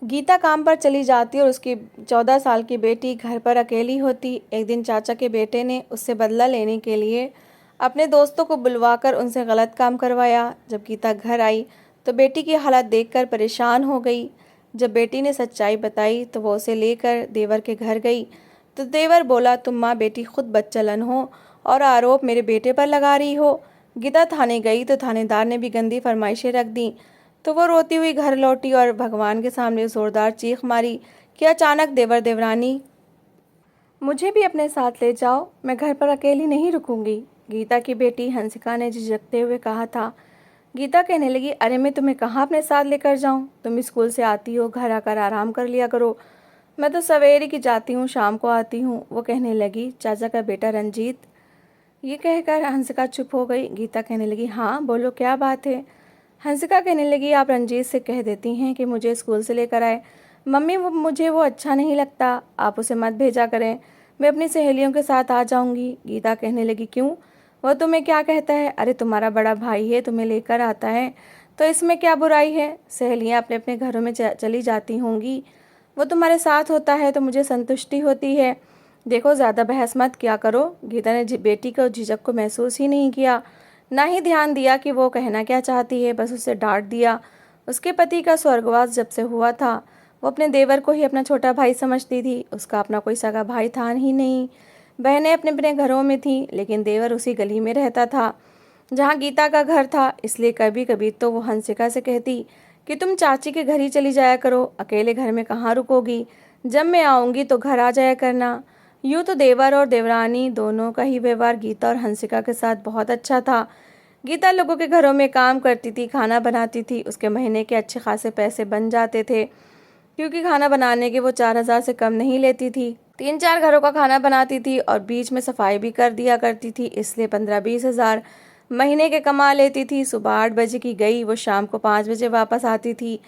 गीता काम पर चली जाती और उसकी 14 साल की बेटी घर पर अकेली होती। एक दिन चाचा के बेटे ने उससे बदला लेने के लिए अपने दोस्तों को बुलवाकर उनसे गलत काम करवाया। जब गीता घर आई तो बेटी की हालत देखकर परेशान हो गई। जब बेटी ने सच्चाई बताई तो वो उसे लेकर देवर के घर गई तो देवर बोला, तुम माँ बेटी खुद बदचलन हो और आरोप मेरे बेटे पर लगा रही हो। गीता थाने गई तो थानेदार ने भी गंदी फरमाइशें रख दी। तो वो रोती हुई घर लौटी और भगवान के सामने जोरदार चीख मारी कि अचानक देवर देवरानी, मुझे भी अपने साथ ले जाओ, मैं घर पर अकेली नहीं रुकूंगी। गीता की बेटी हंसिका ने झिझकते हुए कहा था। गीता कहने लगी, अरे मैं तुम्हें कहाँ अपने साथ लेकर जाऊँ, तुम स्कूल से आती हो, घर आकर आराम कर लिया करो। मैं तो सवेरे की जाती हूँ, शाम को आती हूँ। वो कहने लगी, चाचा का बेटा रंजीत। ये कहकर हंसिका चुप हो गई। गीता कहने लगी, हाँ बोलो क्या बात है। हंसिका कहने लगी, आप रंजीत से कह देती हैं कि मुझे स्कूल से लेकर आए। मम्मी मुझे वो अच्छा नहीं लगता, आप उसे मत भेजा करें, मैं अपनी सहेलियों के साथ आ जाऊंगी। गीता कहने लगी, क्यों, वो तुम्हें क्या कहता है? अरे तुम्हारा बड़ा भाई है, तुम्हें लेकर आता है तो इसमें क्या बुराई है। सहेलियां अपने अपने घरों में चली जाती होंगी, वो तुम्हारे साथ होता है तो मुझे संतुष्टि होती है। देखो ज़्यादा बहस मत किया करो। गीता ने बेटी को झिझक को महसूस ही नहीं किया, ना ही ध्यान दिया कि वो कहना क्या चाहती है, बस उसे डांट दिया। उसके पति का स्वर्गवास जब से हुआ था वो अपने देवर को ही अपना छोटा भाई समझती थी। उसका अपना कोई सगा भाई था ही नहीं। बहनें अपने अपने घरों में थीं, लेकिन देवर उसी गली में रहता था जहाँ गीता का घर था। इसलिए कभी कभी तो वो हंसिका से कहती कि तुम चाची के घर ही चली जाया करो, अकेले घर में कहाँ रुकोगी, जब मैं आऊँगी तो घर आ जाया करना। यूँ तो देवर और देवरानी दोनों का ही व्यवहार गीता और हंसिका के साथ बहुत अच्छा था। गीता लोगों के घरों में काम करती थी, खाना बनाती थी, उसके महीने के अच्छे खासे पैसे बन जाते थे, क्योंकि खाना बनाने के वो 4,000 से कम नहीं लेती थी। 3-4 घरों का खाना बनाती थी और बीच में सफाई भी कर दिया करती थी, इसलिए 15-20 हज़ार महीने के कमा लेती थी। सुबह 8 बजे की गई, वो शाम को 5 बजे वापस आती थी।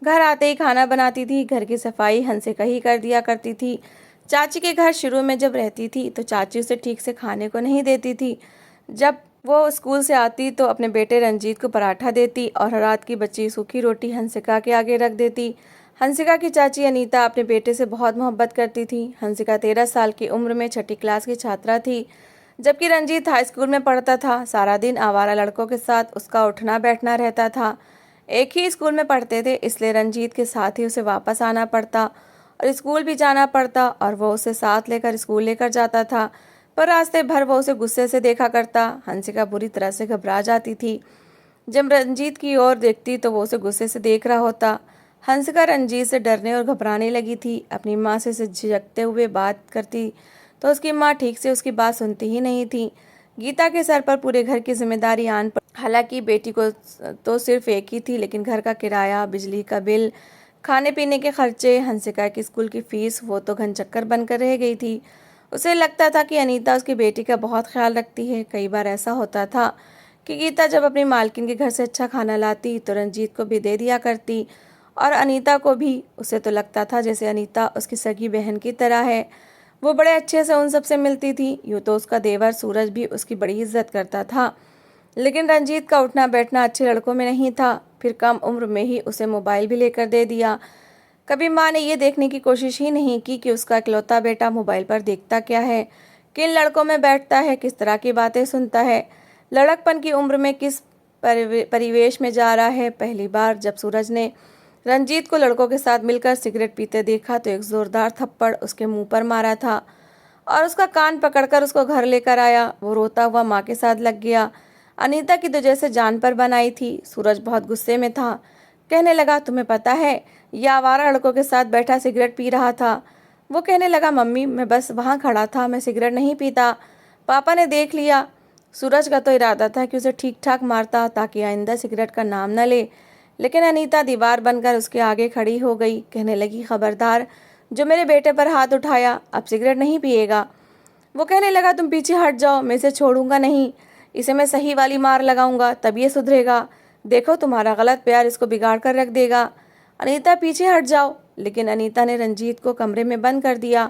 घर आते ही खाना बनाती थी, घर की सफाई हंसिका ही कर दिया करती थी। चाची के घर शुरू में जब रहती थी तो चाची उसे ठीक से खाने को नहीं देती थी। जब वो स्कूल से आती तो अपने बेटे रंजीत को पराठा देती और रात की बची सूखी रोटी हंसिका के आगे रख देती। हंसिका की चाची अनीता अपने बेटे से बहुत मोहब्बत करती थी। हंसिका 13 साल की उम्र में छठी क्लास की छात्रा थी, जबकि रंजीत हाई स्कूल में पढ़ता था। सारा दिन आवारा लड़कों के साथ उसका उठना बैठना रहता था। एक ही स्कूल में पढ़ते थे, इसलिए रंजीत के साथ ही उसे वापस आना पड़ता और स्कूल भी जाना पड़ता, और वो उसे साथ लेकर स्कूल लेकर जाता था। पर रास्ते भर वो उसे गुस्से से देखा करता। हंसिका बुरी तरह से घबरा जाती थी। जब रंजीत की ओर देखती तो वो उसे गुस्से से देख रहा होता। हंसिका रंजीत से डरने और घबराने लगी थी। अपनी माँ से झिझकते हुए बात करती तो उसकी माँ ठीक से उसकी बात सुनती ही नहीं थी। गीता के सर पर पूरे घर की जिम्मेदारी आन पड़ी। हालांकि बेटी को तो सिर्फ एक ही थी, लेकिन घर का किराया, बिजली का बिल, खाने पीने के खर्चे, हंसिका की स्कूल की फीस, वो तो घनचक्कर बनकर रह गई थी। उसे लगता था कि अनीता उसकी बेटी का बहुत ख्याल रखती है। कई बार ऐसा होता था कि गीता जब अपनी मालकिन के घर से अच्छा खाना लाती तो रंजीत को भी दे दिया करती और अनीता को भी। उसे तो लगता था जैसे अनीता उसकी सगी बहन की तरह है। वो बड़े अच्छे से उन सबसे मिलती थी। यूँ तो उसका देवर सूरज भी उसकी बड़ी इज्जत करता था, लेकिन रंजीत का उठना बैठना अच्छे लड़कों में नहीं था। फिर कम उम्र में ही उसे मोबाइल भी लेकर दे दिया। कभी माँ ने ये देखने की कोशिश ही नहीं की कि उसका इकलौता बेटा मोबाइल पर देखता क्या है, किन लड़कों में बैठता है, किस तरह की बातें सुनता है, लड़कपन की उम्र में किस परिवेश में जा रहा है। पहली बार जब सूरज ने रंजीत को लड़कों के साथ मिलकर सिगरेट पीते देखा तो एक जोरदार थप्पड़ उसके मुंह पर मारा था और उसका कान पकड़कर उसको घर लेकर आया। वो रोता हुआ माँ के साथ लग गया। अनीता की तो जैसे जान पर बनाई थी। सूरज बहुत गुस्से में था। कहने लगा, तुम्हें पता है ये आवारा लड़कों के साथ बैठा सिगरेट पी रहा था। वो कहने लगा, मम्मी मैं बस वहाँ खड़ा था, मैं सिगरेट नहीं पीता, पापा ने देख लिया। सूरज का तो इरादा था कि उसे ठीक ठाक मारता ताकि आइंदा सिगरेट का नाम न ले, लेकिन अनीता दीवार बनकर उसके आगे खड़ी हो गई। कहने लगी, खबरदार, जो मेरे बेटे पर हाथ उठाया अब सिगरेट नहीं पिएगा। वो कहने लगा, तुम पीछे हट जाओ, मैं इसे छोड़ूंगा नहीं, इसे मैं सही वाली मार लगाऊंगा तब ये सुधरेगा। देखो तुम्हारा गलत प्यार इसको बिगाड़ कर रख देगा। अनीता पीछे हट जाओ। लेकिन अनीता ने रंजीत को कमरे में बंद कर दिया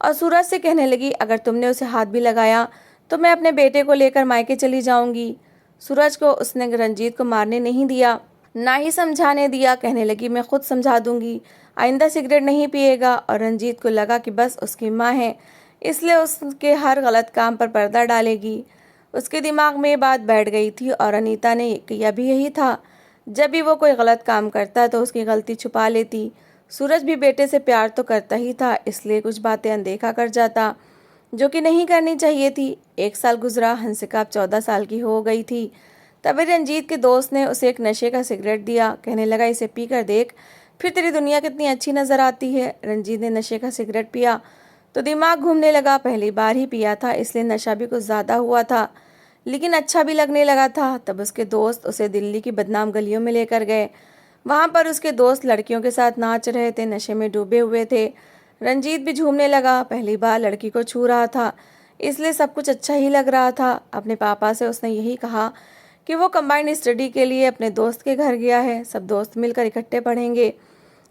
और सूरज से कहने लगी, अगर तुमने उसे हाथ भी लगाया तो मैं अपने बेटे को लेकर मायके चली जाऊंगी। सूरज को उसने रंजीत को मारने नहीं दिया। ना ही समझाने दिया। कहने लगी मैं खुद समझा दूंगी, आइंदा सिगरेट नहीं पिएगा। और रंजीत को लगा कि बस उसकी माँ है, इसलिए उसके हर गलत काम पर पर्दा डालेगी। उसके दिमाग में ये बात बैठ गई थी और अनीता ने किया भी यही था। जब भी वो कोई गलत काम करता तो उसकी गलती छुपा लेती। सूरज भी बेटे से प्यार तो करता ही था, इसलिए कुछ बातें अनदेखा कर जाता जो कि नहीं करनी चाहिए थी। 1 साल गुजरा, हंसिका अब 14 साल की हो गई थी। तभी रंजीत के दोस्त ने उसे एक नशे का सिगरेट दिया। कहने लगा इसे पी कर देख, फिर तेरी दुनिया कितनी अच्छी नज़र आती है। रंजीत ने नशे का सिगरेट पिया तो दिमाग घूमने लगा। पहली बार ही पिया था, इसलिए नशा भी कुछ ज़्यादा हुआ था, लेकिन अच्छा भी लगने लगा था। तब उसके दोस्त उसे दिल्ली की बदनाम गलियों में लेकर गए। वहाँ पर उसके दोस्त लड़कियों के साथ नाच रहे थे, नशे में डूबे हुए थे। रंजीत भी झूमने लगा, पहली बार लड़की को छू रहा था, इसलिए सब कुछ अच्छा ही लग रहा था। अपने पापा से उसने यही कहा कि वो कंबाइंड स्टडी के लिए अपने दोस्त के घर गया है, सब दोस्त मिलकर इकट्ठे पढ़ेंगे।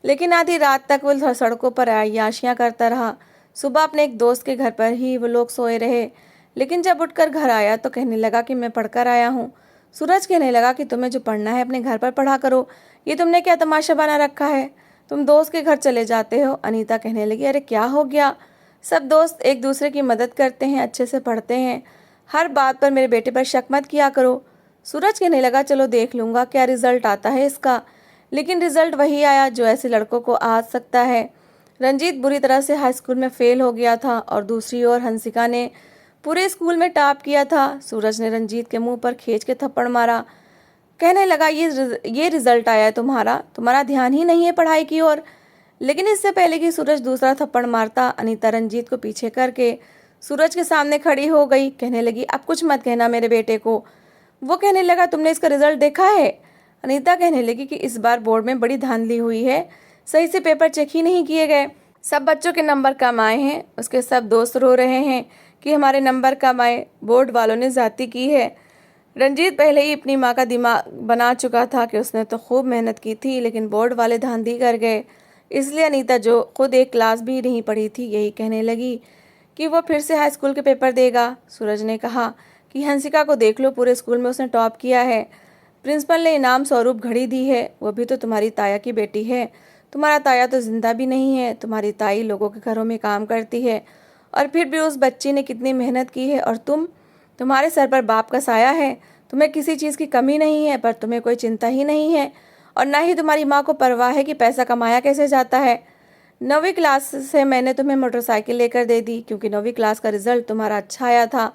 लेकिन आधी रात तक वो सड़कों पर अय्याशियाँ करता रहा। सुबह अपने एक दोस्त के घर पर ही वो लोग सोए रहे, लेकिन जब उठकर घर आया तो कहने लगा कि मैं पढ़कर आया हूँ। सूरज कहने लगा कि तुम्हें जो पढ़ना है अपने घर पर पढ़ा करो, ये तुमने क्या तमाशा बना रखा है, तुम दोस्त के घर चले जाते हो। अनीता कहने लगी अरे क्या हो गया, सब दोस्त एक दूसरे की मदद करते हैं, अच्छे से पढ़ते हैं, हर बात पर मेरे बेटे पर शक मत किया करो। सूरज कहने लगा चलो देख लूँगा क्या रिजल्ट आता है इसका। लेकिन रिजल्ट वही आया जो ऐसे लड़कों को आ सकता है। रंजीत बुरी तरह से हाई स्कूल में फेल हो गया था और दूसरी ओर हंसिका ने पूरे स्कूल में टॉप किया था। सूरज ने रंजीत के मुंह पर खींच के थप्पड़ मारा। कहने लगा ये रिजल्ट आया है तुम्हारा ध्यान ही नहीं है पढ़ाई की ओर। लेकिन इससे पहले कि सूरज दूसरा थप्पड़ मारता, अनीता रंजीत को पीछे करके सूरज के सामने खड़ी हो गई। कहने लगी अब कुछ मत कहना मेरे बेटे को। वो कहने लगा तुमने इसका रिजल्ट देखा है। अनीता कहने लगी कि इस बार बोर्ड में बड़ी धांधली हुई है, सही से पेपर चेक ही नहीं किए गए, सब बच्चों के नंबर कम आए हैं। उसके सब दोस्त रो रहे हैं कि हमारे नंबर कम आए, बोर्ड वालों ने ज्यादती की है। रंजीत पहले ही अपनी माँ का दिमाग बना चुका था कि उसने तो खूब मेहनत की थी, लेकिन बोर्ड वाले धांधली कर गए। इसलिए अनीता जो खुद एक क्लास भी नहीं पढ़ी थी, यही कहने लगी कि वो फिर से हाई स्कूल के पेपर देगा। सूरज ने कहा कि हंसिका को देख लो, पूरे स्कूल में उसने टॉप किया है, प्रिंसिपल ने इनाम स्वरूप घड़ी दी है, वो भी तो तुम्हारी ताया की बेटी है। तुम्हारा ताया तो जिंदा भी नहीं है, तुम्हारी ताई लोगों के घरों में काम करती है, और फिर भी उस बच्ची ने कितनी मेहनत की है। और तुम्हारे सर पर बाप का साया है, तुम्हें किसी चीज़ की कमी नहीं है, पर तुम्हें कोई चिंता ही नहीं है, और ना ही तुम्हारी माँ को परवाह है कि पैसा कमाया कैसे जाता है। 9वीं क्लास से मैंने तुम्हें मोटरसाइकिल लेकर दे दी, क्योंकि 9वीं क्लास का रिजल्ट तुम्हारा अच्छा आया था।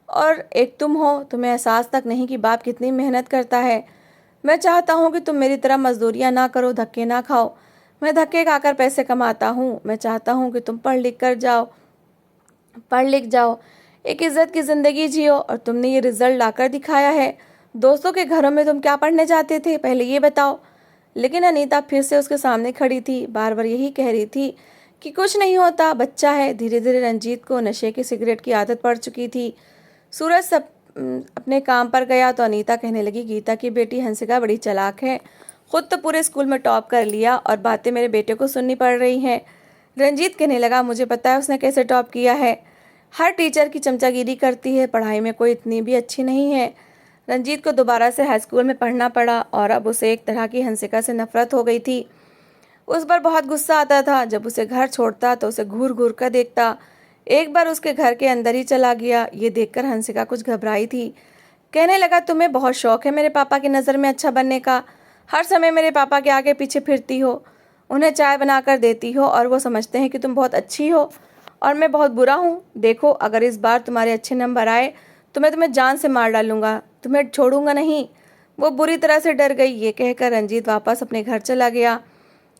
और एक तुम हो, तुम्हें एहसास तक नहीं कि बाप कितनी मेहनत करता है। मैं चाहता हूँ कि तुम मेरी तरह मजदूरियाँ ना करो, धक्के ना खाओ। मैं धक्के खाकर पैसे कमाता हूँ। मैं चाहता हूँ कि तुम पढ़ लिख जाओ, एक इज्जत की ज़िंदगी जियो, और तुमने ये रिजल्ट लाकर दिखाया है। दोस्तों के घरों में तुम क्या पढ़ने जाते थे, पहले ये बताओ। लेकिन अनीता फिर से उसके सामने खड़ी थी, बार बार यही कह रही थी कि कुछ नहीं होता, बच्चा है। धीरे धीरे रंजीत को नशे की सिगरेट की आदत पड़ चुकी थी। सूरज सब अपने काम पर गया तो अनीता कहने लगी गीता की बेटी हंसिका बड़ी चालाक है, खुद तो पूरे स्कूल में टॉप कर लिया और बातें मेरे बेटे को सुननी पड़ रही हैं। रंजीत कहने लगा मुझे पता है उसने कैसे टॉप किया है, हर टीचर की चमचागिरी करती है, पढ़ाई में कोई इतनी भी अच्छी नहीं है। रंजीत को दोबारा से हाई स्कूल में पढ़ना पड़ा और अब उसे एक तरह की हंसिका से नफरत हो गई थी। उस पर बहुत गुस्सा आता था, जब उसे घर छोड़ता तो उसे घूर घूर कर देखता। एक बार उसके घर के अंदर ही चला गया। ये देखकर हंसिका कुछ घबराई थी। कहने लगा तुम्हें बहुत शौक है मेरे पापा की नज़र में अच्छा बनने का, हर समय मेरे पापा के आगे पीछे फिरती हो, उन्हें चाय बनाकर देती हो और वो समझते हैं कि तुम बहुत अच्छी हो और मैं बहुत बुरा हूँ। देखो अगर इस बार तुम्हारे अच्छे नंबर आए तो मैं तुम्हें जान से मार डालूंगा, तुम्हें छोड़ूंगा नहीं। वो बुरी तरह से डर गई। ये कहकर रंजीत वापस अपने घर चला गया।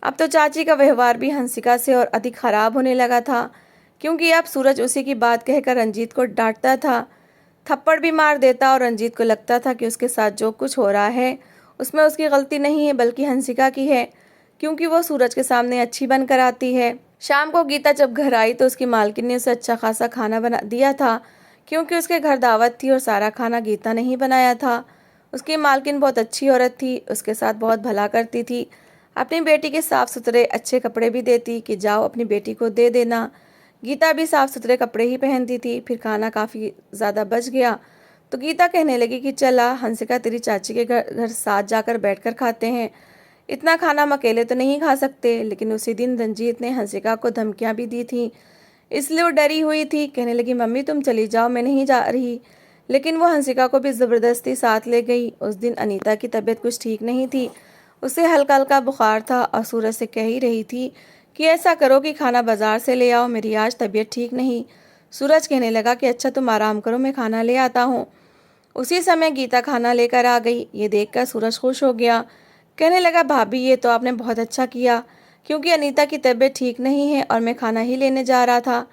अब तो चाची का व्यवहार भी हंसिका से और अधिक खराब होने लगा था, क्योंकि अब सूरज उसी की बात कहकर रंजीत को डांटता था, थप्पड़ भी मार देता, और रंजीत को लगता था कि उसके साथ जो कुछ हो रहा है उसमें उसकी गलती नहीं है बल्कि हंसिका की है, क्योंकि वो सूरज के सामने अच्छी बनकर आती है। शाम को गीता जब घर आई तो उसकी मालकिन ने उसे अच्छा खासा खाना बना दिया था, क्योंकि उसके घर दावत थी और सारा खाना गीता ने ही बनाया था। उसकी मालकिन बहुत अच्छी औरत थी, उसके साथ बहुत भला करती थी, अपनी बेटी के साफ़ सुथरे अच्छे कपड़े भी देती कि जाओ अपनी बेटी को दे देना। गीता भी साफ़ सुथरे कपड़े ही पहनती थी। फिर खाना काफ़ी ज़्यादा बच गया तो गीता कहने लगी कि चला हंसिका, तेरी चाची के घर साथ जाकर बैठकर खाते हैं। इतना खाना हम अकेले तो नहीं खा सकते। लेकिन उसी दिन रंजीत ने हंसिका को धमकियां भी दी थी, इसलिए वो डरी हुई थी। कहने लगी, मम्मी तुम चली जाओ, मैं नहीं जा रही। लेकिन वो हंसिका को भी ज़बरदस्ती साथ ले गई। उस दिन अनीता की तबीयत कुछ ठीक नहीं थी, उसे हल्का हल्का बुखार था और सूरज से कह ही रही थी कि ऐसा करो कि खाना बाजार से ले आओ, मेरी आज तबीयत ठीक नहीं। सूरज कहने लगा कि अच्छा तुम आराम करो, मैं खाना ले आता हूँ। उसी समय गीता खाना लेकर आ गई। ये देखकर सूरज खुश हो गया, कहने लगा, भाभी ये तो आपने बहुत अच्छा किया, क्योंकि अनीता की तबीयत ठीक नहीं है और मैं खाना ही लेने जा रहा था।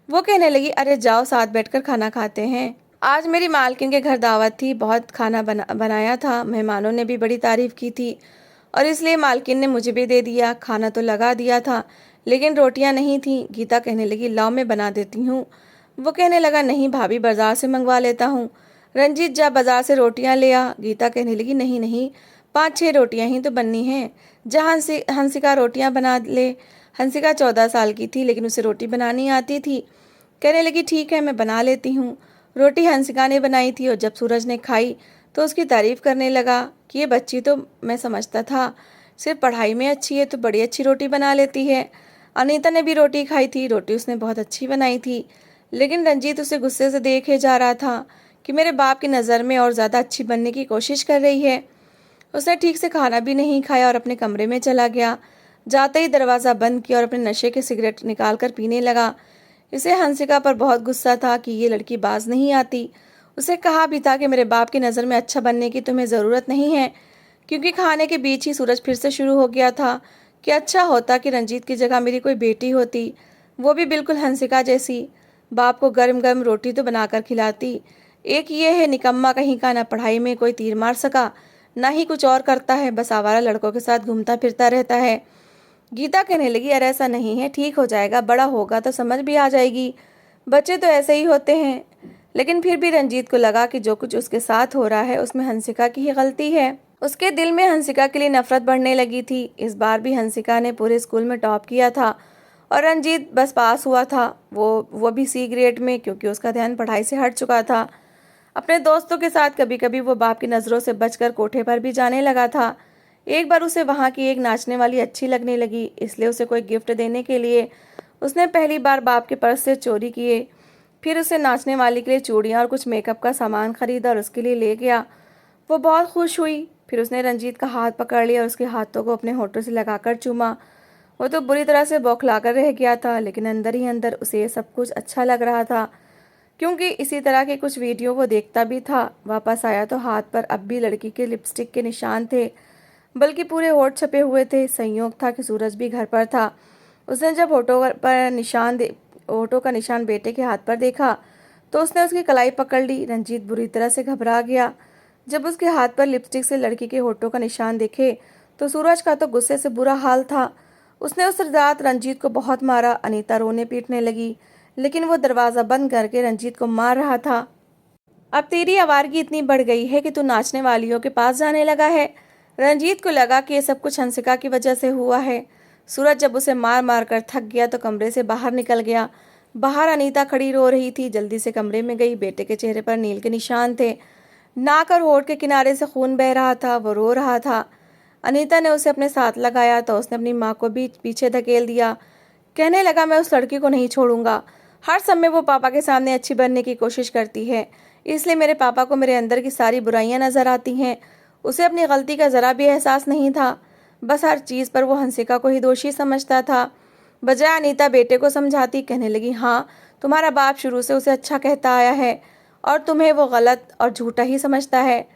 वो कहने लगी, अरे जाओ साथ बैठकर खाना खाते हैं। आज मेरी मालकिन के घर दावत थी, बहुत खाना बनाया था, मेहमानों ने भी बड़ी तारीफ की थी और इसलिए मालकिन ने मुझे भी दे दिया। खाना तो लगा दिया था लेकिन रोटियां नहीं थी। गीता कहने लगी, लाओ मैं बना देती हूँ। वो कहने लगा, नहीं भाभी, बाजार से मंगवा लेता हूँ। रंजीत जा बाजार से रोटियां ले आ। गीता कहने लगी, नहीं नहीं, 5-6 रोटियां ही तो बननी हैं। जहाँ हंसिका रोटियां बना ले। हंसिका 14 साल की थी लेकिन उसे रोटी बनानी आती थी। कहने लगी, ठीक है मैं बना लेती हूँ। रोटी हंसिका ने बनाई थी और जब सूरज ने खाई तो उसकी तारीफ करने लगा कि ये बच्ची तो, मैं समझता था सिर्फ पढ़ाई में अच्छी है, तो बड़ी अच्छी रोटी बना लेती है। अनीता ने भी रोटी खाई थी, रोटी उसने बहुत अच्छी बनाई थी। लेकिन रंजीत उसे गुस्से से देखे जा रहा था कि मेरे बाप की नज़र में और ज़्यादा अच्छी बनने की कोशिश कर रही है। उसने ठीक से खाना भी नहीं खाया और अपने कमरे में चला गया। जाते ही दरवाज़ा बंद किया और अपने नशे के सिगरेट निकाल कर पीने लगा। इसे हंसिका पर बहुत गुस्सा था कि ये लड़की बाज नहीं आती। उसे कहा भी था कि मेरे बाप की नज़र में अच्छा बनने की तुम्हें ज़रूरत नहीं है। क्योंकि खाने के बीच ही सूरज फिर से शुरू हो गया था कि अच्छा होता कि रंजीत की जगह मेरी कोई बेटी होती, वो भी बिल्कुल हंसिका जैसी। बाप को गर्म गर्म रोटी तो बनाकर खिलाती। एक ये है निकम्मा कहीं का, ना पढ़ाई में कोई तीर मार सका, ना ही कुछ और करता है, बस आवारा लड़कों के साथ घूमता फिरता रहता है। गीता कहने लगी, अरे ऐसा नहीं है, ठीक हो जाएगा, बड़ा होगा तो समझ भी आ जाएगी, बच्चे तो ऐसे ही होते हैं। लेकिन फिर भी रंजीत को लगा कि जो कुछ उसके साथ हो रहा है उसमें हंसिका की ही गलती है। उसके दिल में हंसिका के लिए नफरत बढ़ने लगी थी। इस बार भी हंसिका ने पूरे स्कूल में टॉप किया था और रंजीत बस पास हुआ था, वो भी सी ग्रेड में, क्योंकि उसका ध्यान पढ़ाई से हट चुका था। अपने दोस्तों के साथ कभी कभी वो बाप की नज़रों से बचकर कोठे पर भी जाने लगा था। एक बार उसे वहाँ की एक नाचने वाली अच्छी लगने लगी, इसलिए उसे कोई गिफ्ट देने के लिए उसने पहली बार बाप के पर्स से चोरी किए। फिर उसे नाचने वाली के लिए चूड़ियाँ और कुछ मेकअप का सामान खरीदा और उसके लिए ले गया। वो बहुत खुश हुई। फिर उसने रंजीत का हाथ पकड़ लिया और उसके हाथों को अपने होठों से लगाकर चूमा। वो तो बुरी तरह से बौखला कर रह गया था, लेकिन अंदर ही अंदर उसे ये सब कुछ अच्छा लग रहा था, क्योंकि इसी तरह के कुछ वीडियो वो देखता भी था। वापस आया तो हाथ पर अब भी लड़की के लिपस्टिक के निशान थे, बल्कि पूरे होठ छपे हुए थे। संयोग था कि सूरज भी घर पर था। उसने जब होठों का निशान बेटे के हाथ पर देखा तो उसने उसकी कलाई पकड़ ली। रंजीत बुरी तरह से घबरा गया। जब उसके हाथ पर लिपस्टिक से लड़की के होठों का निशान देखे तो सूरज का तो गुस्से से बुरा हाल था। उसने उस रात रंजीत को बहुत मारा। अनीता रोने पीटने लगी, लेकिन वो दरवाज़ा बंद करके रंजीत को मार रहा था। अब तेरी आवारगी इतनी बढ़ गई है कि तू नाचने वालियों के पास जाने लगा है। रंजीत को लगा कि ये सब कुछ हंसिका की वजह से हुआ है। सूरज जब उसे मार मार कर थक गया तो कमरे से बाहर निकल गया। बाहर अनीता खड़ी रो रही थी। जल्दी से कमरे में गई। बेटे के चेहरे पर नील के निशान थे, नाक और होठ के किनारे से खून बह रहा था। वो रो रहा था। अनीता ने उसे अपने साथ लगाया तो उसने अपनी माँ को भी पीछे धकेल दिया। कहने लगा, मैं उस लड़की को नहीं छोड़ूंगा। हर समय वो पापा के सामने अच्छी बनने की कोशिश करती है, इसलिए मेरे पापा को मेरे अंदर की सारी बुराइयां नजर आती हैं। उसे अपनी गलती का ज़रा भी एहसास नहीं था। बस हर चीज़ पर वो हंसिका को ही दोषी समझता था। बजाय अनीता बेटे को समझाती, कहने लगी, हाँ तुम्हारा बाप शुरू से उसे अच्छा कहता आया है और तुम्हें वो गलत और झूठा ही समझता है।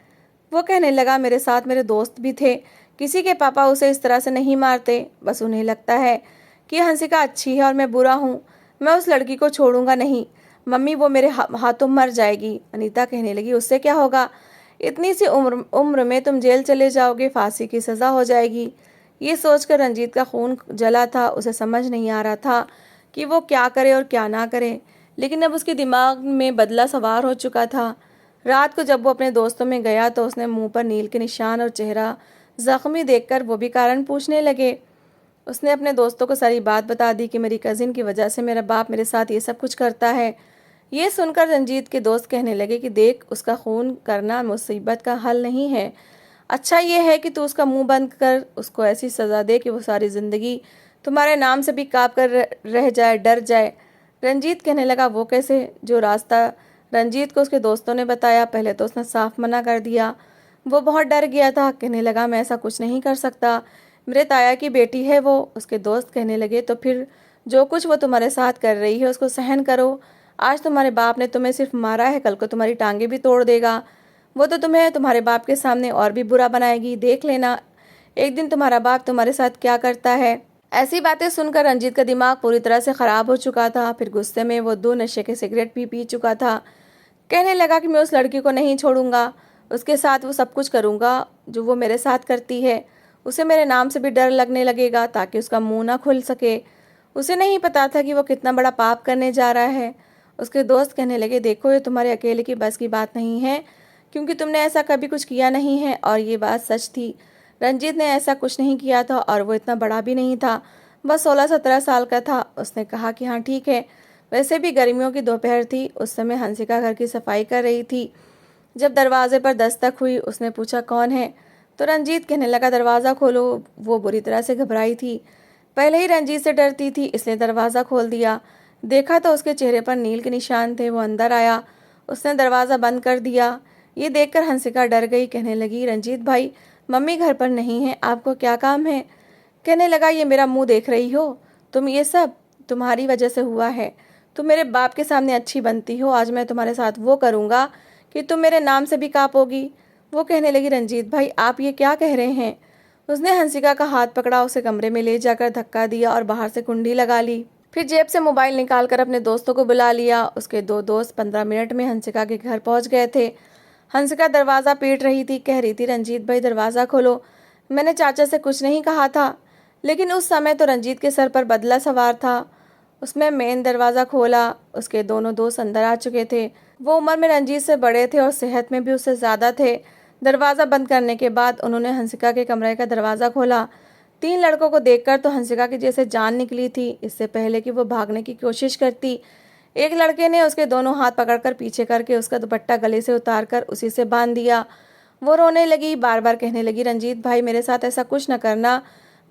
वो कहने लगा, मेरे साथ मेरे दोस्त भी थे, किसी के पापा उसे इस तरह से नहीं मारते। बस उन्हें लगता है कि हंसिका अच्छी है और मैं बुरा हूँ। मैं उस लड़की को छोड़ूंगा नहीं। मम्मी वो मेरे हाथों मर जाएगी। अनीता कहने लगी, उससे क्या होगा, इतनी सी उम्र में तुम जेल चले जाओगे, फांसी की सज़ा हो जाएगी। ये सोचकर रंजीत का खून जला था। उसे समझ नहीं आ रहा था कि वो क्या करे और क्या ना करे, लेकिन अब उसके दिमाग में बदला सवार हो चुका था। रात को जब वो अपने दोस्तों में गया तो उसने मुंह पर नील के निशान और चेहरा जख्मी देखकर वो भी कारण पूछने लगे। उसने अपने दोस्तों को सारी बात बता दी कि मेरी कज़िन की वजह से मेरा बाप मेरे साथ ये सब कुछ करता है। ये सुनकर रंजीत के दोस्त कहने लगे कि देख, उसका खून करना मुसीबत का हल नहीं है। अच्छा ये है कि तू उसका मुंह बंद कर, उसको ऐसी सज़ा दे कि वो सारी ज़िंदगी तुम्हारे नाम से भी काँप कर रह जाए, डर जाए। रंजीत कहने लगा वो कैसे? जो रास्ता रंजीत को उसके दोस्तों ने बताया, पहले तो उसने साफ मना कर दिया। वो बहुत डर गया था, कहने लगा मैं ऐसा कुछ नहीं कर सकता, मेरे ताया की बेटी है वो। उसके दोस्त कहने लगे तो फिर जो कुछ वो तुम्हारे साथ कर रही है उसको सहन करो। आज तुम्हारे बाप ने तुम्हें सिर्फ मारा है, कल को तुम्हारी टांगे भी तोड़ देगा। वो तो तुम्हें तुम्हारे बाप के सामने और भी बुरा बनाएगी, देख लेना एक दिन तुम्हारा बाप तुम्हारे साथ क्या करता है। ऐसी बातें सुनकर रंजीत का दिमाग पूरी तरह से खराब हो चुका था। फिर गुस्से में वो 2 नशे के सिगरेट भी पी चुका था। कहने लगा कि मैं उस लड़की को नहीं छोड़ूंगा, उसके साथ वो सब कुछ करूंगा जो वो मेरे साथ करती है। उसे मेरे नाम से भी डर लगने लगेगा ताकि उसका मुंह ना खुल सके। उसे नहीं पता था कि वो कितना बड़ा पाप करने जा रहा है। उसके दोस्त कहने लगे देखो, ये तुम्हारे अकेले की बस की बात नहीं है, क्योंकि तुमने ऐसा कभी कुछ किया नहीं है। और ये बात सच थी, रंजीत ने ऐसा कुछ नहीं किया था और वो इतना बड़ा भी नहीं था, बस 16-17 साल का था। उसने कहा कि हाँ ठीक है। वैसे भी गर्मियों की दोपहर थी, उस समय हंसिका घर की सफाई कर रही थी। जब दरवाजे पर दस्तक हुई, उसने पूछा कौन है? तो रंजीत कहने लगा दरवाज़ा खोलो। वो बुरी तरह से घबराई थी, पहले ही रंजीत से डरती थी, इसलिए दरवाज़ा खोल दिया। देखा तो उसके चेहरे पर नील के निशान थे। वो अंदर आया, उसने दरवाज़ा बंद कर दिया। ये देखकर हंसिका डर गई, कहने लगी रंजीत भाई, मम्मी घर पर नहीं है, आपको क्या काम है? कहने लगा ये मेरा मुंह देख रही हो तुम, ये सब तुम्हारी वजह से हुआ है। तुम मेरे बाप के सामने अच्छी बनती हो, आज मैं तुम्हारे साथ वो करूँगा कि तुम मेरे नाम से भी कांपोगी। वो कहने लगी रंजीत भाई आप ये क्या कह रहे हैं? उसने हंसिका का हाथ पकड़ा, उसे कमरे में ले जाकर धक्का दिया और बाहर से कुंडी लगा ली। फिर जेब से मोबाइल निकालकर अपने दोस्तों को बुला लिया। उसके 2 दोस्त 15 मिनट में हंसिका के घर पहुंच गए थे। हंसिका दरवाज़ा पीट रही थी, कह रही थी रंजीत भाई दरवाज़ा खोलो, मैंने चाचा से कुछ नहीं कहा था। लेकिन उस समय तो रंजीत के सर पर बदला सवार था। उसमें मेन दरवाज़ा खोला, उसके दोनों दोस्त अंदर आ चुके थे। वो उम्र में रंजीत से बड़े थे और सेहत में भी उससे ज़्यादा थे। दरवाज़ा बंद करने के बाद उन्होंने हंसिका के कमरे का दरवाज़ा खोला। 3 लड़कों को देखकर तो हंसिका की जैसे जान निकली थी। इससे पहले कि वो भागने की कोशिश करती, एक लड़के ने उसके दोनों हाथ पकड़कर पीछे करके उसका दुपट्टा गले से उतारकर उसी से बांध दिया। वो रोने लगी, बार बार कहने लगी रंजीत भाई मेरे साथ ऐसा कुछ न करना,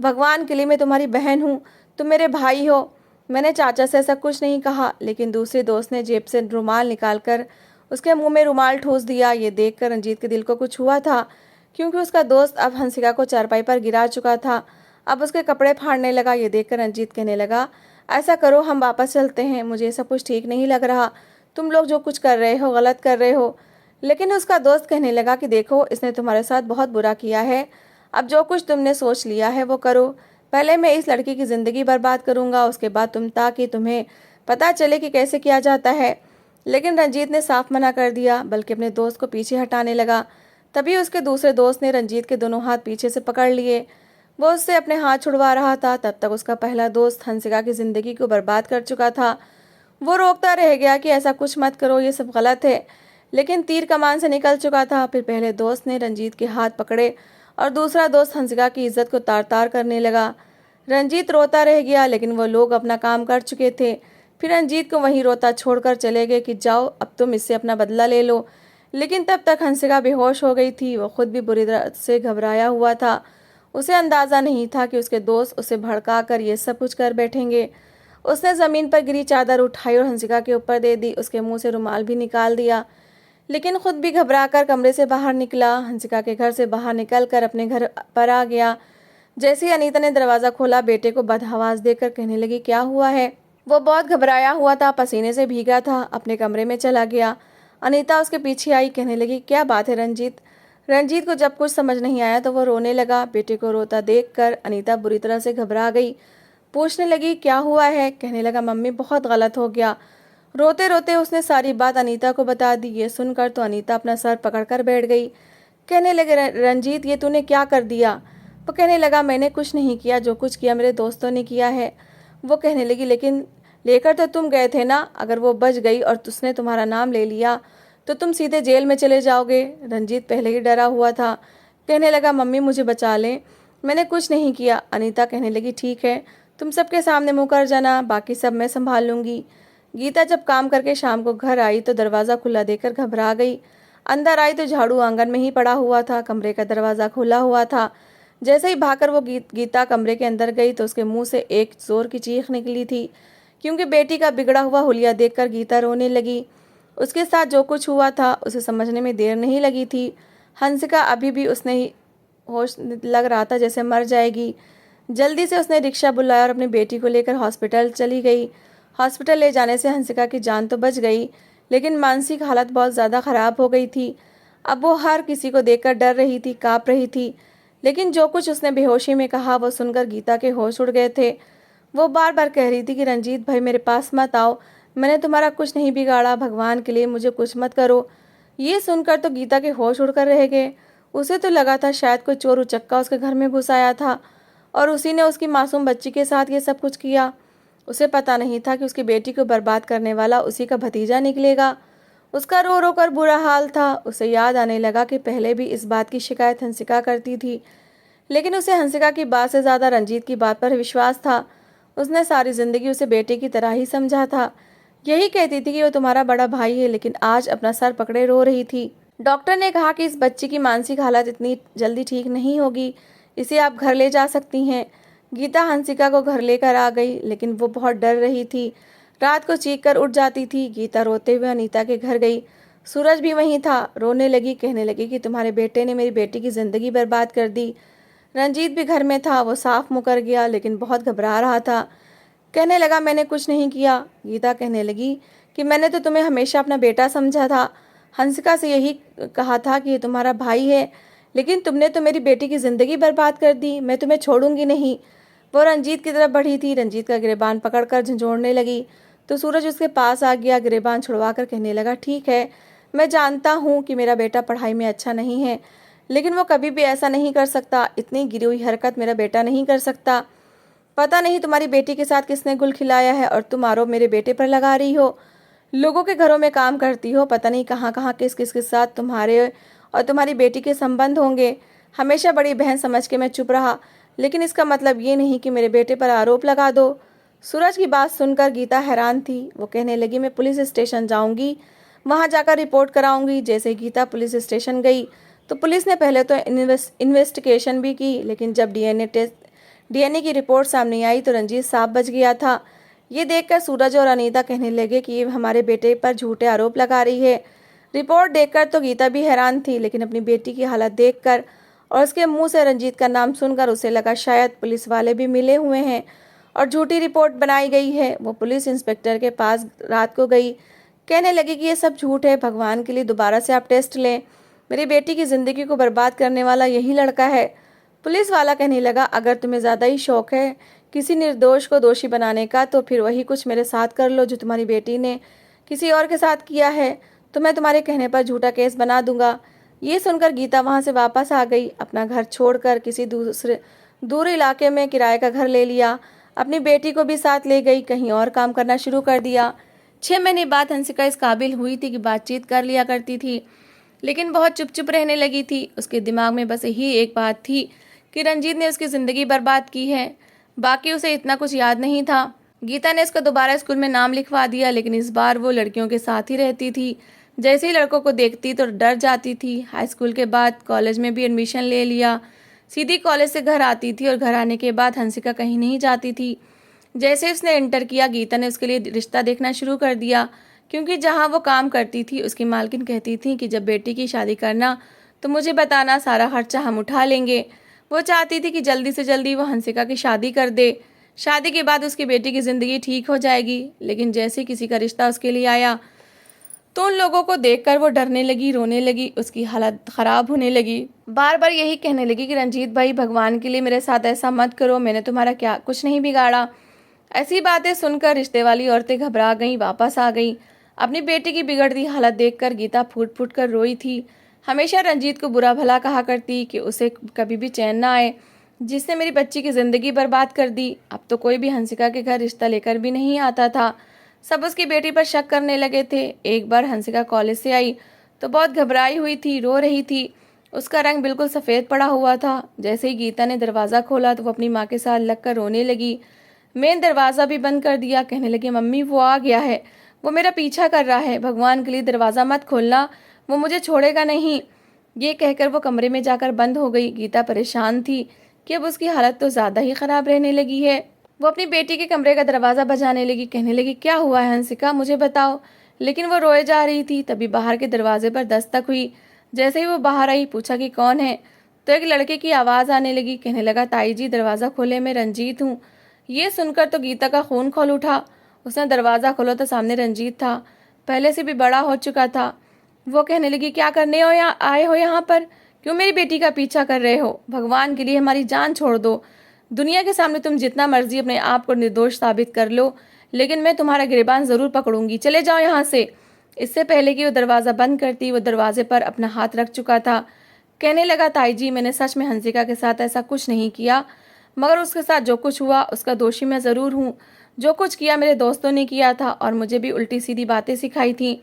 भगवान के लिए मैं तुम्हारी बहन हूँ, तुम मेरे भाई हो। मैंने चाचा से ऐसा कुछ नहीं कहा। लेकिन दूसरे दोस्त ने जेब से रुमाल निकालकर उसके मुंह में रुमाल ठूस दिया। ये देखकर रंजीत के दिल को कुछ हुआ था, क्योंकि उसका दोस्त अब हंसिका को चारपाई पर गिरा चुका था, अब उसके कपड़े फाड़ने लगा। ये देखकर रंजीत कहने लगा ऐसा करो हम वापस चलते हैं, मुझे ऐसा कुछ ठीक नहीं लग रहा, तुम लोग जो कुछ कर रहे हो गलत कर रहे हो। लेकिन उसका दोस्त कहने लगा कि देखो इसने तुम्हारे साथ बहुत बुरा किया है, अब जो कुछ तुमने सोच लिया है वो करो। पहले मैं इस लड़की की ज़िंदगी बर्बाद करूँगा, उसके बाद तुम, ताकि तुम्हें पता चले कि कैसे किया जाता है। लेकिन रंजीत ने साफ मना कर दिया, बल्कि अपने दोस्त को पीछे हटाने लगा। तभी उसके दूसरे दोस्त ने रंजीत के दोनों हाथ पीछे से पकड़ लिए। वो उससे अपने हाथ छुड़वा रहा था, तब तक उसका पहला दोस्त हंसिका की ज़िंदगी को बर्बाद कर चुका था। वो रोकता रह गया कि ऐसा कुछ मत करो, ये सब गलत है, लेकिन तीर कमान से निकल चुका था। फिर पहले दोस्त ने रंजीत के हाथ पकड़े और दूसरा दोस्त हंसिका की इज्जत को तार तार करने लगा। रंजीत रोता रह गया, लेकिन वो लोग अपना काम कर चुके थे। फिर रंजीत को वहीं रोता छोड़कर चले गए कि जाओ अब तुम इससे अपना बदला ले लो। लेकिन तब तक हंसिका बेहोश हो गई थी। वो खुद भी बुरी तरह से घबराया हुआ था। उसे अंदाज़ा नहीं था कि उसके दोस्त उसे भड़का कर ये सब कुछ कर बैठेंगे। उसने ज़मीन पर गिरी चादर उठाई और हंसिका के ऊपर दे दी, उसके मुंह से रुमाल भी निकाल दिया, लेकिन खुद भी घबराकर कमरे से बाहर निकला। हंसिका के घर से बाहर निकलकर अपने घर पर आ गया। जैसे ही अनीता ने दरवाज़ा खोला, बेटे को बदहवास देकर कहने लगी क्या हुआ है? वो बहुत घबराया हुआ था, पसीने से भीगा था, अपने कमरे में चला गया। अनीता उसके पीछे आई, कहने लगी क्या बात है रंजीत? रंजीत को जब कुछ समझ नहीं आया तो वो रोने लगा। बेटे को रोता देखकर अनीता बुरी तरह से घबरा गई, पूछने लगी क्या हुआ है? कहने लगा मम्मी बहुत गलत हो गया। रोते रोते उसने सारी बात अनीता को बता दी। ये सुनकर तो अनीता अपना सर पकड़कर बैठ गई, कहने लगे रंजीत ये तूने क्या कर दिया? वो कहने लगा मैंने कुछ नहीं किया, जो कुछ किया मेरे दोस्तों ने किया है। वो कहने लगी लेकिन लेकर तो तुम गए थे ना, अगर वो बच गई और उसने तुम्हारा नाम ले लिया तो तुम सीधे जेल में चले जाओगे। रंजीत पहले ही डरा हुआ था, कहने लगा मम्मी मुझे बचा लें, मैंने कुछ नहीं किया। अनीता कहने लगी ठीक है, तुम सबके सामने मुकर जाना, बाकी सब मैं संभाल लूँगी। गीता जब काम करके शाम को घर आई तो दरवाज़ा खुला देखकर घबरा गई। अंदर आई तो झाड़ू आंगन में ही पड़ा हुआ था, कमरे का दरवाज़ा खुला हुआ था। जैसे ही भागकर वो गीता कमरे के अंदर गई तो उसके मुंह से एक जोर की चीख निकली थी, क्योंकि बेटी का बिगड़ा हुआ हुलिया देखकर गीता रोने लगी। उसके साथ जो कुछ हुआ था उसे समझने में देर नहीं लगी थी। हंसिका अभी भी उसने ही होश लग रहा था जैसे मर जाएगी। जल्दी से उसने रिक्शा बुलाया और अपनी बेटी को लेकर हॉस्पिटल चली गई। हॉस्पिटल ले जाने से हंसिका की जान तो बच गई, लेकिन मानसिक हालत बहुत ज़्यादा ख़राब हो गई थी। अब वो हर किसी को देखकर डर रही थी, काँप रही थी। लेकिन जो कुछ उसने बेहोशी में कहा वो सुनकर गीता के होश उड़ गए थे। वो बार बार कह रही थी कि रंजीत भाई मेरे पास मत आओ, मैंने तुम्हारा कुछ नहीं बिगाड़ा, भगवान के लिए मुझे कुछ मत करो। ये सुनकर तो गीता के होश उड़कर रह गए। उसे तो लगा था शायद कोई चोर उचक्का उसके घर में घुस आया था और उसी ने उसकी मासूम बच्ची के साथ ये सब कुछ किया। उसे पता नहीं था कि उसकी बेटी को बर्बाद करने वाला उसी का भतीजा निकलेगा। उसका रो रो कर बुरा हाल था। उसे याद आने लगा कि पहले भी इस बात की शिकायत हंसिका करती थी, लेकिन उसे हंसिका की बात से ज़्यादा रंजीत की बात पर विश्वास था। उसने सारी ज़िंदगी उसे बेटे की तरह ही समझा था। यही कहती थी कि वो तुम्हारा बड़ा भाई है, लेकिन आज अपना सर पकड़े रो रही थी। डॉक्टर ने कहा कि इस बच्ची की मानसिक हालत इतनी जल्दी ठीक नहीं होगी, इसे आप घर ले जा सकती हैं। गीता हंसिका को घर लेकर आ गई, लेकिन वो बहुत डर रही थी। रात को चीख कर उठ जाती थी। गीता रोते हुए अनीता के घर गई। सूरज भी वहीं था। रोने लगी, कहने लगी कि तुम्हारे बेटे ने मेरी बेटी की ज़िंदगी बर्बाद कर दी। रंजीत भी घर में था। वो साफ मुकर गया, लेकिन बहुत घबरा रहा था। कहने लगा मैंने कुछ नहीं किया। गीता कहने लगी कि मैंने तो तुम्हें हमेशा अपना बेटा समझा था। हंसिका से यही कहा था कि ये तुम्हारा भाई है, लेकिन तुमने तो मेरी बेटी की ज़िंदगी बर्बाद कर दी। मैं तुम्हें छोड़ूंगी नहीं। वो रंजीत की तरफ बढ़ी थी। रंजीत का गिरेबान पकड़कर झंझोड़ने लगी तो सूरज उसके पास आ गया। गिरेबान छुड़वा कर कहने लगा ठीक है, मैं जानता हूँ कि मेरा बेटा पढ़ाई में अच्छा नहीं है, लेकिन वो कभी भी ऐसा नहीं कर सकता। इतनी गिरी हुई हरकत मेरा बेटा नहीं कर सकता। पता नहीं तुम्हारी बेटी के साथ किसने गुल खिलाया है और तुम आरोप मेरे बेटे पर लगा रही हो। लोगों के घरों में काम करती हो, पता नहीं कहाँ कहाँ किस किस के साथ तुम्हारे और तुम्हारी बेटी के संबंध होंगे। हमेशा बड़ी बहन समझ के मैं चुप रहा, लेकिन इसका मतलब ये नहीं कि मेरे बेटे पर आरोप लगा दो। सूरज की बात सुनकर गीता हैरान थी। वो कहने लगी मैं पुलिस स्टेशन जाऊंगी, वहां जाकर रिपोर्ट कराऊंगी। जैसे गीता पुलिस स्टेशन गई तो पुलिस ने पहले तो इन्वेस्टिगेशन भी की, लेकिन जब डीएनए की रिपोर्ट सामने आई तो रंजीत साफ बच गया था। ये देखकर सूरज और अनीता कहने लगे कि ये हमारे बेटे पर झूठे आरोप लगा रही है। रिपोर्ट देखकर तो गीता भी हैरान थी, लेकिन अपनी बेटी की हालत देखकर और उसके मुंह से रंजीत का नाम सुनकर उसे लगा शायद पुलिस वाले भी मिले हुए हैं और झूठी रिपोर्ट बनाई गई है। वो पुलिस इंस्पेक्टर के पास रात को गई। कहने लगी कि ये सब झूठ है, भगवान के लिए दोबारा से आप टेस्ट लें। मेरी बेटी की ज़िंदगी को बर्बाद करने वाला यही लड़का है। पुलिस वाला कहने लगा अगर तुम्हें ज़्यादा ही शौक है किसी निर्दोष को दोषी बनाने का, तो फिर वही कुछ मेरे साथ कर लो जो तुम्हारी बेटी ने किसी और के साथ किया है। तो मैं तुम्हारे कहने पर झूठा केस बना दूंगा। ये सुनकर गीता वहां से वापस आ गई। अपना घर छोड़कर किसी दूर इलाके में किराए का घर ले लिया। अपनी बेटी को भी साथ ले गई, कहीं और काम करना शुरू कर दिया। 6 महीने बाद हंसिका इस काबिल हुई थी कि बातचीत कर लिया करती थी, लेकिन बहुत चुप चुप रहने लगी थी। उसके दिमाग में बस यही एक बात थी कि रंजीत ने उसकी ज़िंदगी बर्बाद की है। बाकी उसे इतना कुछ याद नहीं था। गीता ने इसका दोबारा स्कूल में नाम लिखवा दिया, लेकिन इस बार वो लड़कियों के साथ ही रहती थी। जैसे ही लड़कों को देखती तो डर जाती थी। हाई स्कूल के बाद कॉलेज में भी एडमिशन ले लिया। सीधी कॉलेज से घर आती थी और घर आने के बाद हंसिका कहीं नहीं जाती थी। जैसे उसने इंटर किया, गीता ने उसके लिए रिश्ता देखना शुरू कर दिया, क्योंकि जहाँ वो काम करती थी उसकी मालकिन कहती थी कि जब बेटी की शादी करना तो मुझे बताना, सारा खर्चा हम उठा लेंगे। वो चाहती थी कि जल्दी से जल्दी वो हंसिका की शादी कर दे। शादी के बाद उसकी बेटी की ज़िंदगी ठीक हो जाएगी। लेकिन जैसे किसी का रिश्ता उसके लिए आया तो उन लोगों को देखकर वो डरने लगी, रोने लगी, उसकी हालत ख़राब होने लगी। बार बार यही कहने लगी कि रंजीत भाई भगवान के लिए मेरे साथ ऐसा मत करो, मैंने तुम्हारा क्या कुछ नहीं बिगाड़ा। ऐसी बातें सुनकर रिश्ते वाली औरतें घबरा गईं, वापस आ गईं। अपनी बेटी की बिगड़ती हालत देखकर गीता फूट फूट कर रोई थी। हमेशा रंजीत को बुरा भला कहा करती कि उसे कभी भी चैन ना आए, जिसने मेरी बच्ची की ज़िंदगी बर्बाद कर दी। अब तो कोई भी हंसिका के घर रिश्ता लेकर भी नहीं आता था। सब उसकी बेटी पर शक करने लगे थे। एक बार हंसिका कॉलेज से आई तो बहुत घबराई हुई थी, रो रही थी। उसका रंग बिल्कुल सफ़ेद पड़ा हुआ था। जैसे ही गीता ने दरवाज़ा खोला तो वो अपनी माँ के साथ लगकर रोने लगी। मेन दरवाज़ा भी बंद कर दिया। कहने लगी मम्मी वो आ गया है, वो मेरा पीछा कर रहा है, भगवान के लिए दरवाज़ा मत खोलना, वो मुझे छोड़ेगा नहीं। ये कहकर वो कमरे में जाकर बंद हो गई। गीता परेशान थी कि अब उसकी हालत तो ज़्यादा ही ख़राब रहने लगी है। वो अपनी बेटी के कमरे का दरवाज़ा बजाने लगी। कहने लगी क्या हुआ है हंसिका, मुझे बताओ। लेकिन वो रोए जा रही थी। तभी बाहर के दरवाजे पर दस्तक हुई। जैसे ही वो बाहर आई, पूछा कि कौन है, तो एक लड़के की आवाज़ आने लगी। कहने लगा ताई जी दरवाज़ा खोले, मैं रंजीत हूँ। ये सुनकर तो गीता का खून खौल उठा। उसने दरवाज़ा खोला तो सामने रंजीत था, पहले से भी बड़ा हो चुका था। वो कहने लगी क्या करने हो यहाँ आए हो, यहाँ पर क्यों मेरी बेटी का पीछा कर रहे हो? भगवान के लिए हमारी जान छोड़ दो। दुनिया के सामने तुम जितना मर्जी अपने आप को निर्दोष साबित कर लो, लेकिन मैं तुम्हारा गिरबान ज़रूर पकड़ूंगी, चले जाओ यहाँ से। इससे पहले कि वो दरवाज़ा बंद करती, वो दरवाजे पर अपना हाथ रख चुका था। कहने लगा ताई जी मैंने सच में हंसिका के साथ ऐसा कुछ नहीं किया, मगर उसके साथ जो कुछ हुआ उसका दोषी मैं ज़रूर हूँ। जो कुछ किया मेरे दोस्तों ने किया था और मुझे भी उल्टी सीधी बातें सिखाई थी।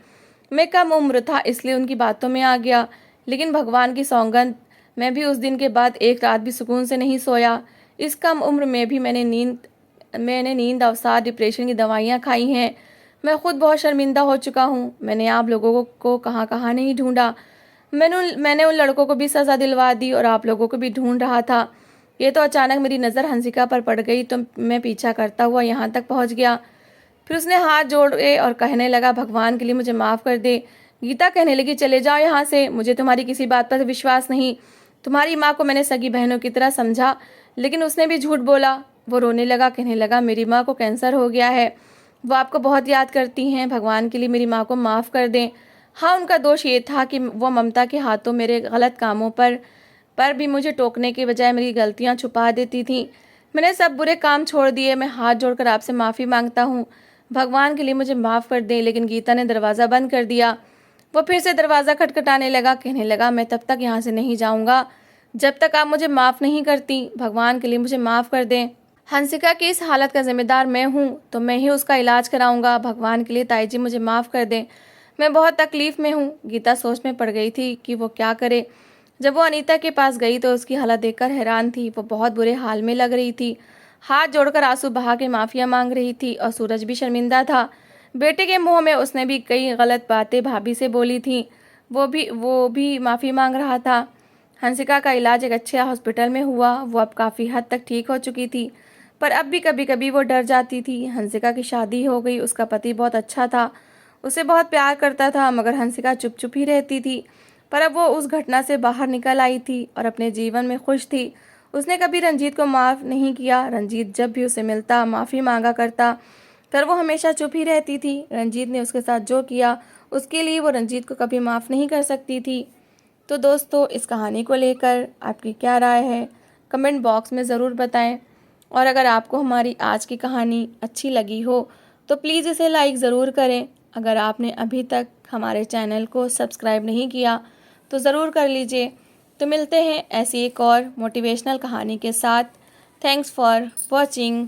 मैं कम उम्र था इसलिए उनकी बातों में आ गया, लेकिन भगवान की सौगंध मैं भी उस दिन के बाद एक रात भी सुकून से नहीं सोया। इस कम उम्र में भी मैंने नींद अवसाद डिप्रेशन की दवाइयाँ खाई हैं। मैं खुद बहुत शर्मिंदा हो चुका हूँ। मैंने आप लोगों को कहाँ कहाँ नहीं ढूंढा। मैंने उन लड़कों को भी सज़ा दिलवा दी और आप लोगों को भी ढूंढ रहा था। ये तो अचानक मेरी नज़र हंसिका पर पड़ गई तो मैं पीछा करता हुआ यहाँ तक पहुँच गया। फिर उसने हाथ जोड़े और कहने लगा भगवान के लिए मुझे माफ़ कर दे। गीता कहने लगी चले जाओ यहाँ से, मुझे तुम्हारी किसी बात पर विश्वास नहीं। तुम्हारी माँ को मैंने सगी बहनों की तरह समझा, लेकिन उसने भी झूठ बोला। वो रोने लगा। कहने लगा मेरी माँ को कैंसर हो गया है, वो आपको बहुत याद करती हैं, भगवान के लिए मेरी माँ को माफ़ कर दें। हाँ, उनका दोष ये था कि वो ममता के हाथों मेरे गलत कामों पर भी मुझे टोकने के बजाय मेरी गलतियाँ छुपा देती थी। मैंने सब बुरे काम छोड़ दिए। मैं हाथ जोड़कर आपसे माफ़ी मांगता हूँ, भगवान के लिए मुझे माफ़ कर दें। लेकिन गीता ने दरवाज़ा बंद कर दिया। वो फिर से दरवाज़ा खटखटाने लगा। कहने लगा मैं तब तक यहाँ से नहीं जाऊँगा जब तक आप मुझे माफ़ नहीं करती, भगवान के लिए मुझे माफ़ कर दें। हंसिका की इस हालत का जिम्मेदार मैं हूँ तो मैं ही उसका इलाज कराऊंगा, भगवान के लिए ताई जी मुझे माफ़ कर दें, मैं बहुत तकलीफ़ में हूँ। गीता सोच में पड़ गई थी कि वो क्या करे। जब वो अनीता के पास गई तो उसकी हालत देखकर हैरान थी। वो बहुत बुरे हाल में लग रही थी, हाथ जोड़कर आंसू बहा के माफ़िया मांग रही थी और सूरज भी शर्मिंदा था। बेटे के मुंह में उसने भी कई गलत बातें भाभी से बोली थी, वो भी माफ़ी मांग रहा था। हंसिका का इलाज एक अच्छे हॉस्पिटल में हुआ। वो अब काफ़ी हद तक ठीक हो चुकी थी, पर अब भी कभी कभी वो डर जाती थी। हंसिका की शादी हो गई। उसका पति बहुत अच्छा था, उसे बहुत प्यार करता था, मगर हंसिका चुप चुप ही रहती थी। पर अब वो उस घटना से बाहर निकल आई थी और अपने जीवन में खुश थी। उसने कभी रंजीत को माफ़ नहीं किया। रंजीत जब भी उसे मिलता माफ़ी मांगा करता, पर वो हमेशा चुप ही रहती थी। रंजीत ने उसके साथ जो किया उसके लिए वो रंजीत को कभी माफ़ नहीं कर सकती थी। तो दोस्तों, इस कहानी को लेकर आपकी क्या राय है, कमेंट बॉक्स में ज़रूर बताएं। और अगर आपको हमारी आज की कहानी अच्छी लगी हो तो प्लीज़ इसे लाइक ज़रूर करें। अगर आपने अभी तक हमारे चैनल को सब्सक्राइब नहीं किया तो ज़रूर कर लीजिए। तो मिलते हैं ऐसी एक और मोटिवेशनल कहानी के साथ। Thanks for watching.